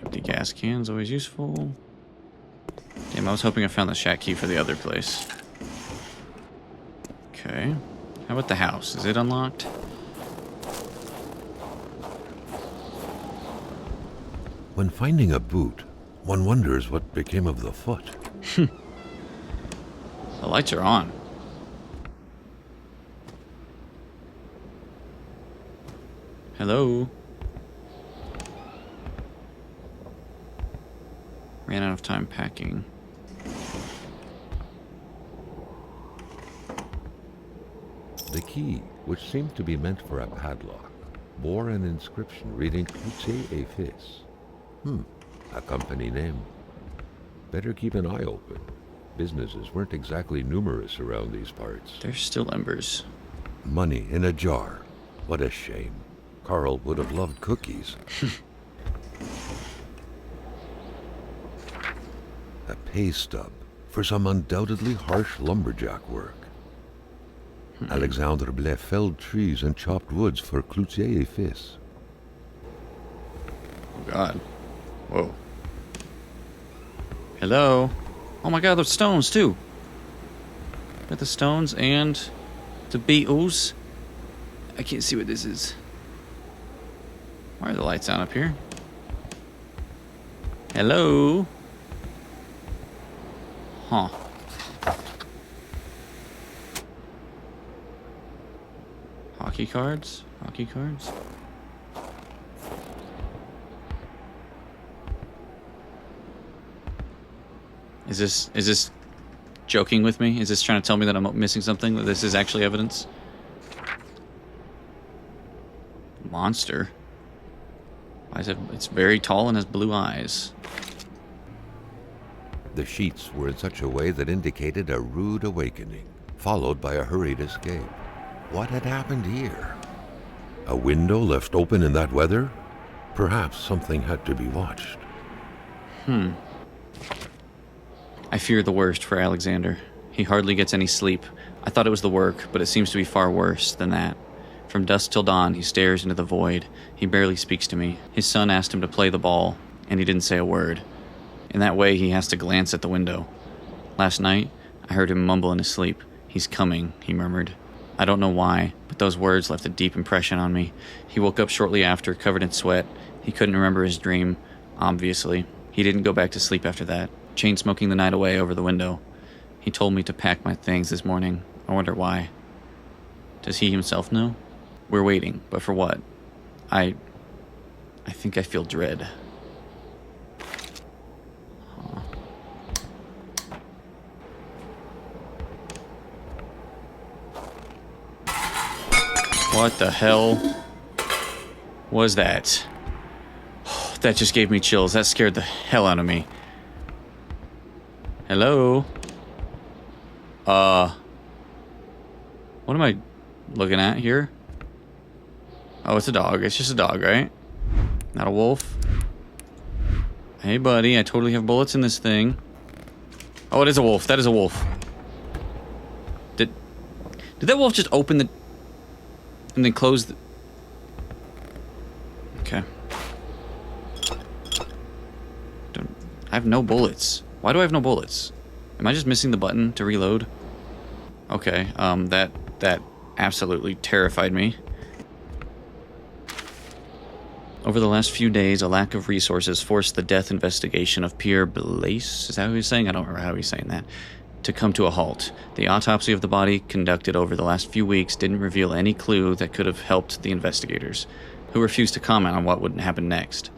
Empty gas cans, always useful. Damn, I was hoping I found the shack key for the other place. Okay. How about the house? Is it unlocked? When finding a boot, one wonders what became of the foot. The lights are on. Hello? Ran out of time packing. The key, which seemed to be meant for a padlock, bore an inscription reading Cloutier et Fils. A company name. Better keep an eye open. Businesses weren't exactly numerous around these parts. There's still embers. Money in a jar. What a shame. Carl would have loved cookies. A pay stub for some undoubtedly harsh lumberjack work. Alexandre Blais felled trees and chopped woods for Cloutier et Fils. Oh, God. Whoa. Hello? Oh my God, there's stones too. Got the stones and the beetles. I can't see what this is. Why are the lights on up here? Hello? Huh. Hockey cards? Hockey cards? Is this joking with me? Is this trying to tell me that I'm missing something? That this is actually evidence? Monster. Why is it? It's very tall and has blue eyes. The sheets were in such a way that indicated a rude awakening, followed by a hurried escape. What had happened here? A window left open in that weather? Perhaps something had to be watched. I fear the worst for Alexander. He hardly gets any sleep. I thought it was the work, but it seems to be far worse than that. From dusk till dawn, he stares into the void. He barely speaks to me. His son asked him to play the ball, and he didn't say a word. In that way, he has to glance at the window. Last night, I heard him mumble in his sleep. "He's coming," he murmured. I don't know why, but those words left a deep impression on me. He woke up shortly after, covered in sweat. He couldn't remember his dream, obviously. He didn't go back to sleep after that, chain smoking the night away over the window. He told me to pack my things this morning. I wonder why. Does he himself know? We're waiting, but for what? I think I feel dread. Huh. What the hell was that? That just gave me chills. That scared the hell out of me. Hello? What am I looking at here? Oh, it's a dog. It's just a dog, right? Not a wolf. Hey, buddy. I totally have bullets in this thing. Oh, it is a wolf. That is a wolf. Did that wolf just open the... and then close the... Okay. I have no bullets. Why do I have no bullets? Am I just missing the button to reload? Okay, that absolutely terrified me. Over the last few days, a lack of resources forced the death investigation of Pierre Blaise, is that what he's saying? I don't remember how he's saying that, to come to a halt. The autopsy of the body conducted over the last few weeks didn't reveal any clue that could have helped the investigators, who refused to comment on what would happen next.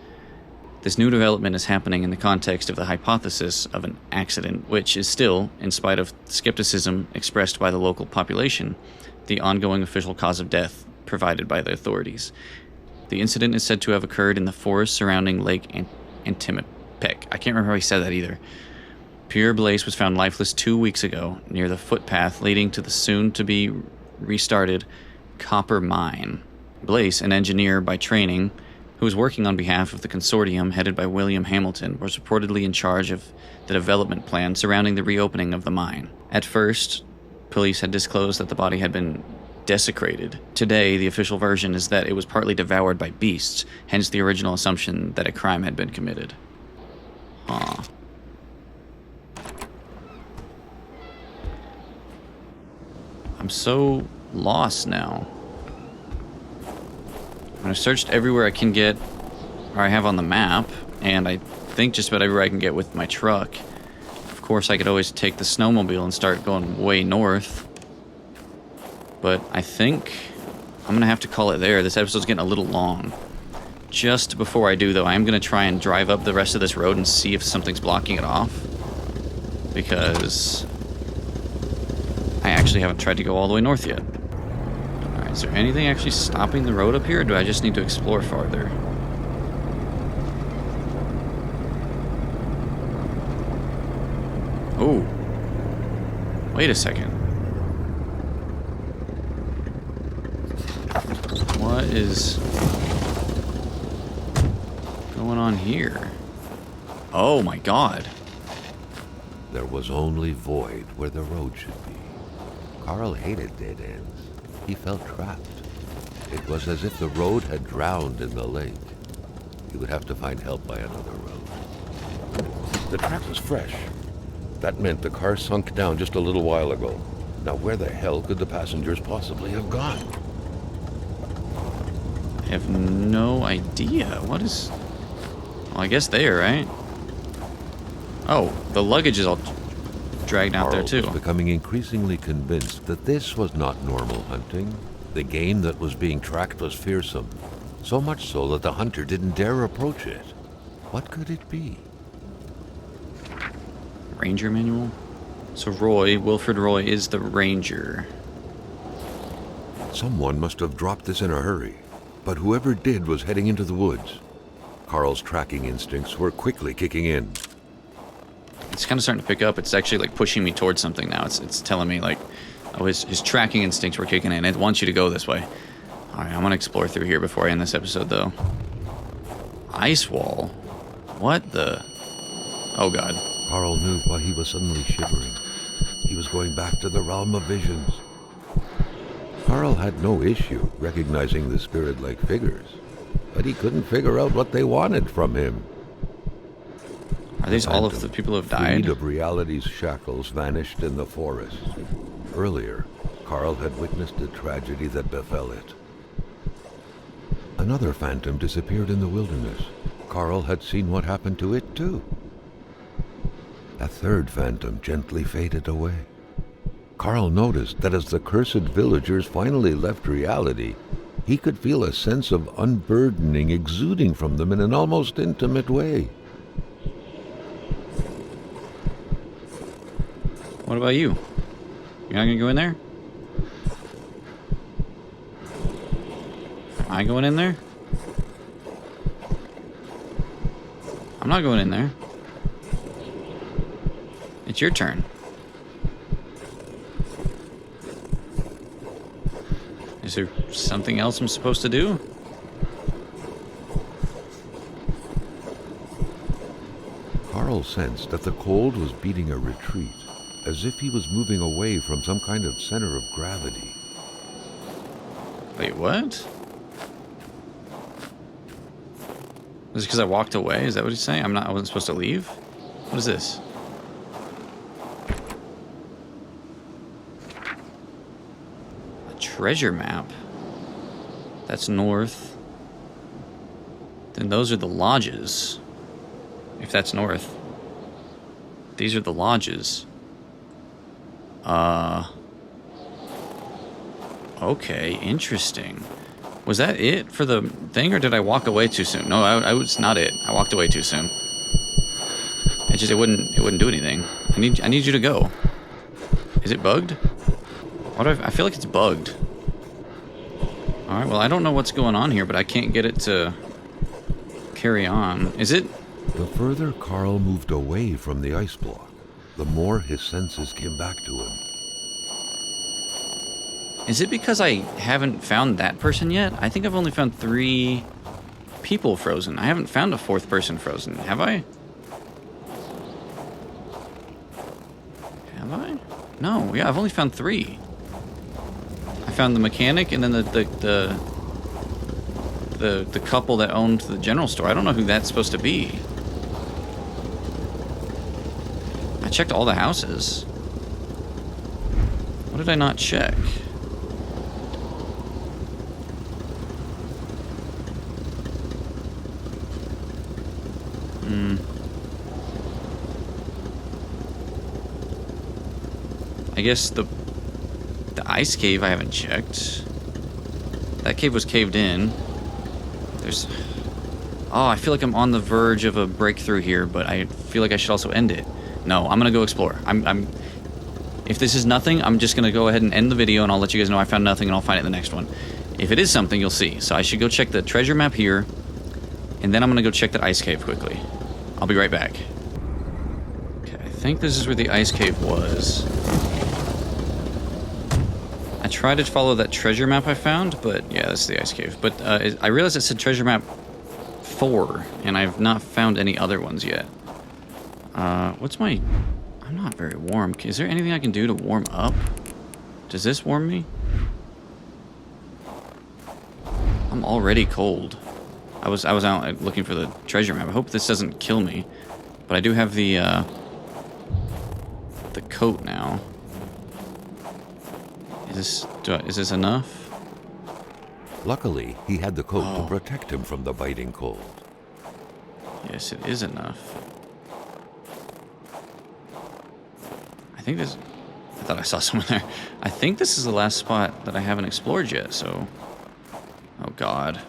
This new development is happening in the context of the hypothesis of an accident, which is still, in spite of skepticism expressed by the local population, the ongoing official cause of death provided by the authorities. The incident is said to have occurred in the forest surrounding Lake Antimepec. I can't remember how he said that either. Pierre Blaise was found lifeless 2 weeks ago near the footpath leading to the soon-to-be restarted copper mine. Blaise, an engineer by training, who was working on behalf of the consortium headed by William Hamilton, was reportedly in charge of the development plan surrounding the reopening of the mine. At first, police had disclosed that the body had been desecrated. Today, the official version is that it was partly devoured by beasts, hence the original assumption that a crime had been committed. Huh. I'm so lost now. I've searched everywhere I can get, or I have on the map, and I think just about everywhere I can get with my truck. Of course, I could always take the snowmobile and start going way north. But I think I'm going to have to call it there. This episode's getting a little long. Just before I do, though, I am going to try and drive up the rest of this road and see if something's blocking it off. Because I actually haven't tried to go all the way north yet. Alright, is there anything actually stopping the road up here, or do I just need to explore farther? Oh. Wait a second. What is going on here? Oh my god. There was only void where the road should be. Carl hated dead ends. He felt trapped. It was as if the road had drowned in the lake. He would have to find help by another road. The track was fresh. That meant the car sunk down just a little while ago. Now where the hell could the passengers possibly have gone? I have no idea. What is... Well, I guess there, right? Oh, the luggage is all dragged out there too. Was becoming increasingly convinced that this was not normal hunting. The game that was being tracked was fearsome. So much so that the hunter didn't dare approach it. What could it be? Ranger manual? So Roy, Wilfred Roy, is the ranger. Someone must have dropped this in a hurry. But whoever did was heading into the woods. Carl's tracking instincts were quickly kicking in. It's kind of starting to pick up. It's actually like pushing me towards something now. It's telling me like, oh, his tracking instincts were kicking in. It wants you to go this way. All right, I'm gonna explore through here before I end this episode, though. Ice wall. What the? Oh god. Carl knew why he was suddenly shivering. He was going back to the realm of visions. Carl had no issue recognizing the spirit-like figures, but he couldn't figure out what they wanted from him. Are these all of the people who have died? Freed of reality's shackles, vanished in the forest. Earlier, Carl had witnessed a tragedy that befell it. Another phantom disappeared in the wilderness. Carl had seen what happened to it, too. A third phantom gently faded away. Carl noticed that as the cursed villagers finally left reality, he could feel a sense of unburdening exuding from them in an almost intimate way. What about you? You're not gonna go in there? Am I going in there? I'm not going in there. It's your turn. Is there something else I'm supposed to do? Carl sensed that the cold was beating a retreat, as if he was moving away from some kind of center of gravity. Wait, what? Is it because I walked away? Is that what he's saying? I wasn't supposed to leave? What is this? Treasure map. That's north. Then those are the lodges. If that's north. These are the lodges. Okay, interesting. Was that it for the thing, or did I walk away too soon? No, I was not it. I walked away too soon. It wouldn't do anything. I need you to go. Is it bugged? I feel like it's bugged. Alright, well, I don't know what's going on here, but I can't get it to carry on. Is it? The further Carl moved away from the ice block, the more his senses came back to him. Is it because I haven't found that person yet? I think I've only found 3 people frozen. I haven't found a 4th person frozen. Have I? Have I? No, yeah, I've only found 3. I found the mechanic and then the couple that owned the general store. I don't know who that's supposed to be. I checked all the houses. What did I not check? I guess the ice cave I haven't checked. That cave was caved in. There's... Oh, I feel like I'm on the verge of a breakthrough here, but I feel like I should also end it. No, I'm gonna go explore. If this is nothing, I'm just gonna go ahead and end the video, and I'll let you guys know I found nothing, and I'll find it in the next one. If it is something, you'll see. So I should go check the treasure map here, and then I'm gonna go check that ice cave quickly. I'll be right back. Okay, I think this is where the ice cave was. I tried to follow that treasure map I found, but yeah, this is the ice cave. But I realized it said treasure map 4, and I've not found any other ones yet. What's my... I'm not very warm. Is there anything I can do to warm up? Does this warm me? I'm already cold. I was out looking for the treasure map. I hope this doesn't kill me. But I do have the coat now. Is this enough? Luckily, he had the coat to protect him from the biting cold. Yes, it is enough. I think this... I thought I saw someone there. I think this is the last spot that I haven't explored yet, so... Oh, God.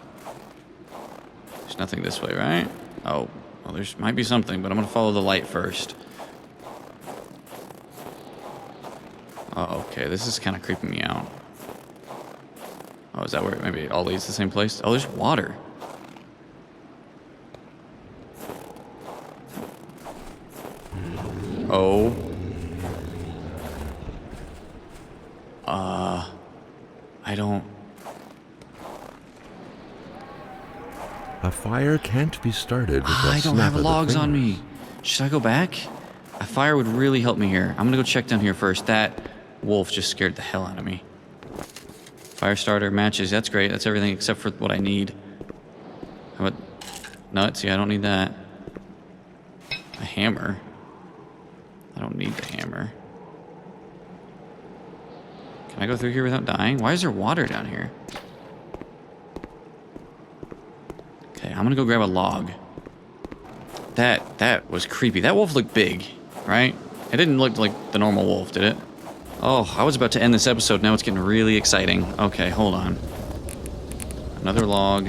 There's nothing this way, right? Oh, well, there might be something, but I'm going to follow the light first. Oh, okay, this is kind of creeping me out. Oh, is that where maybe it all leads to the same place? Oh, there's water. Oh. I don't... A fire can't be started with a I don't snap have of the logs on fingers. me. Should I go back? A fire would really help me here. I'm gonna go check down here first. That wolf just scared the hell out of me. Fire starter, matches, that's great. That's everything except for what I need. How about nuts? Yeah, I don't need that. A hammer. I don't need the hammer. Can I go through here without dying? Why is there water down here? Okay, I'm gonna go grab a log. That was creepy. That wolf looked big, right? It didn't look like the normal wolf, did it? Oh, I was about to end this episode. Now it's getting really exciting. Okay, hold on. Another log.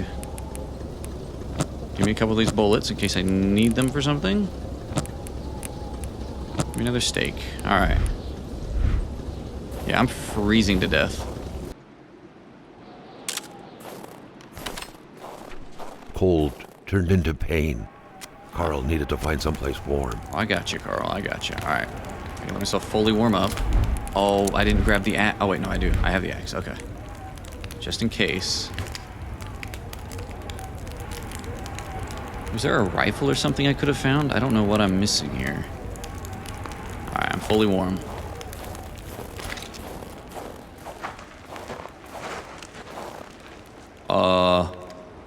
Give me a couple of these bullets in case I need them for something. Give me another steak. Alright. Yeah, I'm freezing to death. Cold turned into pain. Carl needed to find someplace warm. Oh, I got you, Carl. I got you. Alright. I can let myself fully warm up. Oh, I didn't grab the axe. Oh, wait, no, I do. I have the axe. Okay. Just in case. Was there a rifle or something I could have found? I don't know what I'm missing here. Alright, I'm fully warm.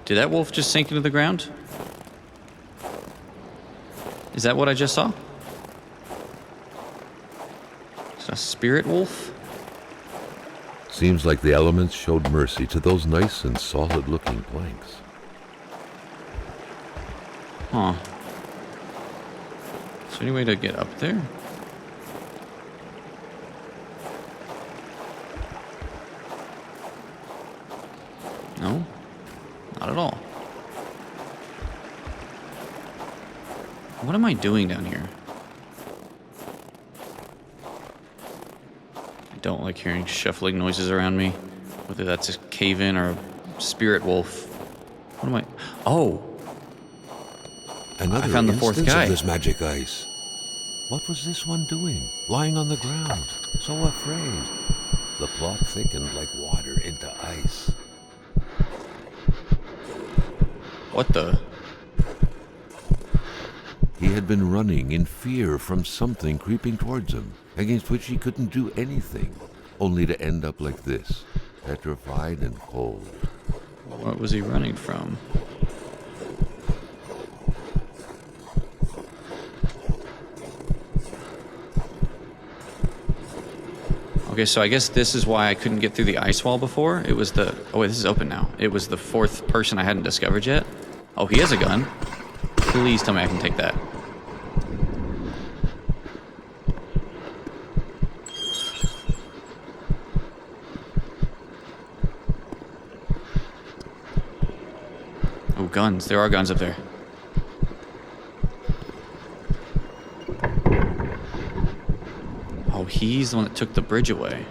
Did that wolf just sink into the ground? Is that what I just saw? Is that a spirit wolf? Seems like the elements showed mercy to those nice and solid-looking planks. Huh. Is there any way to get up there? No? Not at all. What am I doing down here? I don't like hearing shuffling noises around me. Whether that's a cave-in or a spirit wolf. What am I? Oh, Another I found the fourth instance guy. of this magic ice. What was this one doing, lying on the ground, so afraid? The plot thickened like water into ice. what the? He had been running in fear from something creeping towards him, against which he couldn't do anything, only to end up like this, petrified and cold. What was he running from? Okay, so I guess this is why I couldn't get through the ice wall before. It was the... Oh, wait, this is open now. It was the fourth person I hadn't discovered yet. Oh, he has a gun. Please tell me I can take that. Oh, guns. There are guns up there. Oh, he's the one that took the bridge away.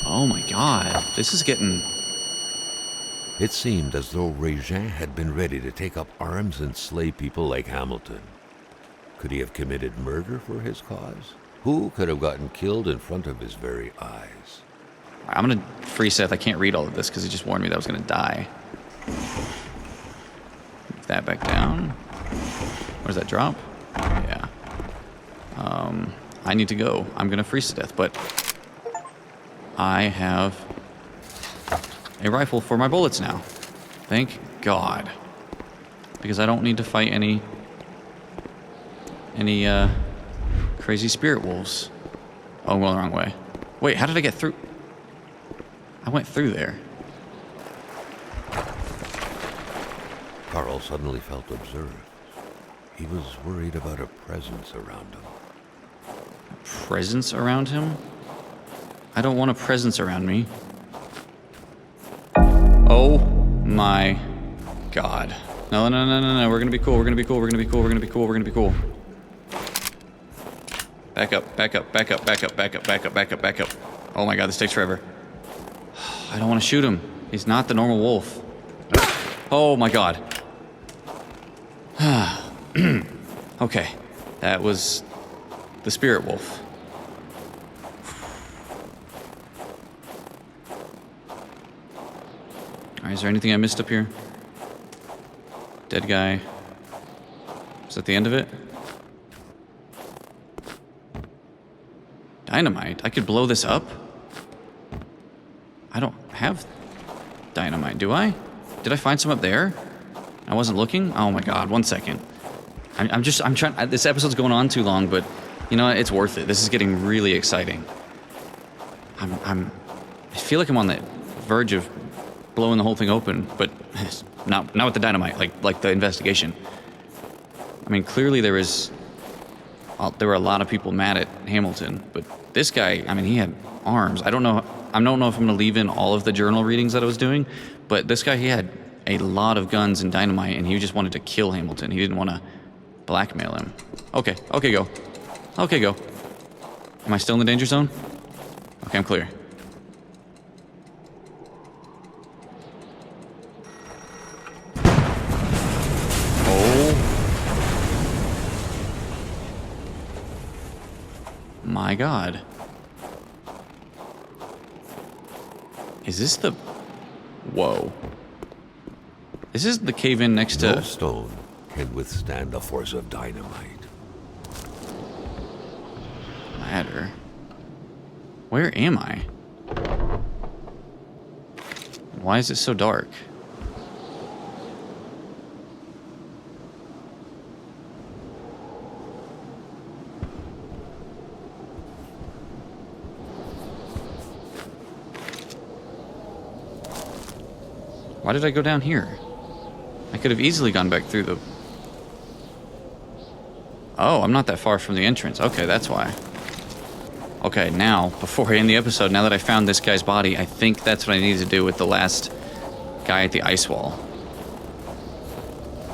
Oh my god. This is getting... It seemed as though Régin had been ready to take up arms and slay people like Hamilton. Could he have committed murder for his cause? Who could have gotten killed in front of his very eyes? I'm gonna free Seth. I can't read all of this because he just warned me that I was gonna die. Move that back down. What does that drop? Yeah. I need to go. I'm gonna freeze to death, but I have a rifle for my bullets now. Thank God. Because I don't need to fight any crazy spirit wolves. Oh, I'm going the wrong way. Wait, how did I get through? I went through there. Carl suddenly felt observed. He was worried about a presence around him. A presence around him? I don't want a presence around me. Oh my God. No, no, no, no, no. We're gonna be cool. We're gonna be cool. We're gonna be cool. We're gonna be cool. We're gonna be cool. Back up, back up, back up, back up, back up, back up, back up, back up. Oh my God, this takes forever. I don't want to shoot him. He's not the normal wolf. Oh my God. Okay, that was the spirit wolf. Alright, is there anything I missed up here? Dead guy. Is that the end of it? Dynamite? I could blow this up? I don't have dynamite, do I? Did I find some up there? I wasn't looking? Oh my God, 1 second. I'm trying, this episode's going on too long, but you know what, it's worth it. This is getting really exciting. I feel like I'm on the verge of blowing the whole thing open, but not with the dynamite, like the investigation. I mean, clearly there were a lot of people mad at Hamilton, but this guy, I mean, he had arms. I don't know if I'm gonna leave in all of the journal readings that I was doing, but this guy, he had a lot of guns and dynamite, and he just wanted to kill Hamilton. He didn't want to blackmail him. Okay, okay, go. Okay, go. Am I still in the danger zone? Okay, I'm clear. Oh. My God. Is this the... Whoa. This is the cave-in next to... No stone can withstand the force of dynamite. Ladder. Where am I? Why is it so dark? Why did I go down here? I could have easily gone back through the... Oh, I'm not that far from the entrance. Okay, that's why. Okay, now, before I end the episode, now that I found this guy's body, I think that's what I need to do with the last guy at the ice wall.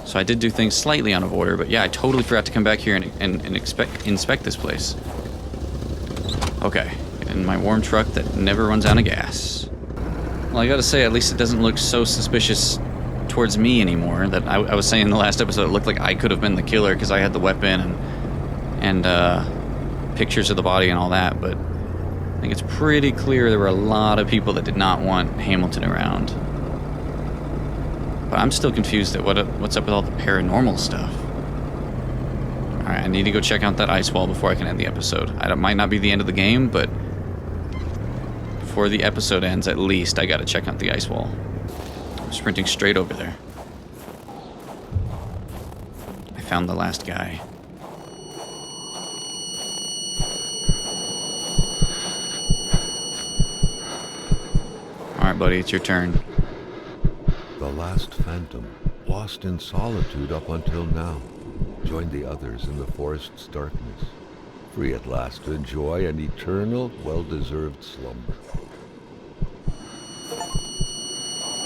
So I did do things slightly out of order, but yeah, I totally forgot to come back here and inspect this place. Okay, in my warm truck that never runs out of gas. Well, I gotta say, at least it doesn't look so suspicious towards me anymore. That I was saying in the last episode, it looked like I could have been the killer because I had the weapon and pictures of the body and all that, but I think it's pretty clear there were a lot of people that did not want Hamilton around. But I'm still confused at what's up with all the paranormal stuff. Alright, I need to go check out that ice wall before I can end the episode. It might not be the end of the game, but before the episode ends, at least, I gotta check out the ice wall. I'm sprinting straight over there. I found the last guy. Alright, buddy, it's your turn. The last phantom, lost in solitude up until now, joined the others in the forest's darkness, free at last to enjoy an eternal, well-deserved slumber.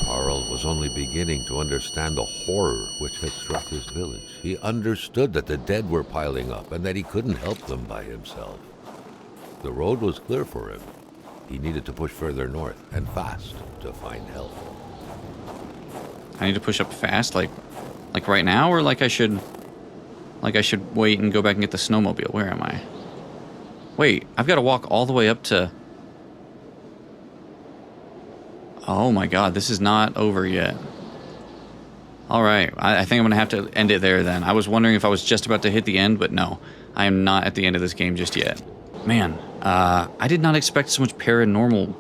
Carl was only beginning to understand the horror which had struck his village. He understood that the dead were piling up and that he couldn't help them by himself. The road was clear for him. He needed to push further north, and fast, to find help. I need to push up fast, like right now, or like I should wait and go back and get the snowmobile. Where am I? Wait, I've got to walk all the way up to... Oh my god, this is not over yet. Alright, I think I'm going to have to end it there then. I was wondering if I was just about to hit the end, but no. I am not at the end of this game just yet. Man, I did not expect so much paranormal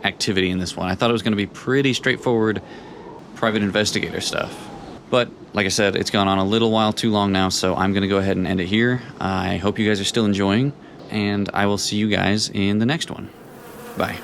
activity in this one. I thought it was going to be pretty straightforward private investigator stuff. But, like I said, it's gone on a little while too long now, so I'm going to go ahead and end it here. I hope you guys are still enjoying, and I will see you guys in the next one. Bye.